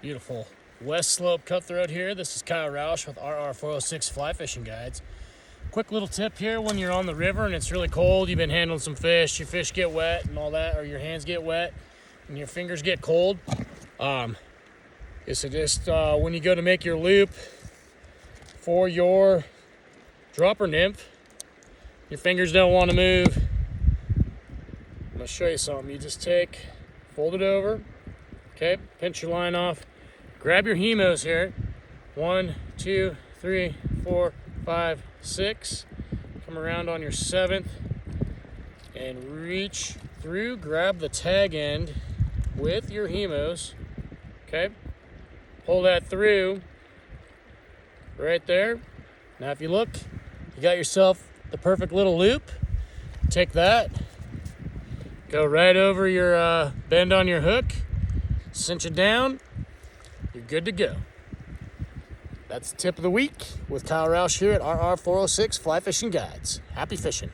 Beautiful west slope cutthroat here. This is Kyle Roush with 406's Fly Fishing Guides. Quick little tip here: when you're on the river and it's really cold, you've been handling some fish, your fish get wet and all that, or your hands get wet and your fingers get cold, is to just when you go to make your loop for your dropper nymph, your fingers don't want to move. I'm going to show you something. You just fold it over, okay, pinch your line off, grab your hemos here, 1, 2, 3, 4, 5, 6, come around on your 7th and reach through, grab the tag end with your hemos, okay, pull that through right there. Now if you look, you got yourself the perfect little loop. Take that, go right over your bend on your hook, cinch it down, you're good to go. That's the tip of the week with Kyle Roush here at 406 Fly Fishing Guides. Happy fishing.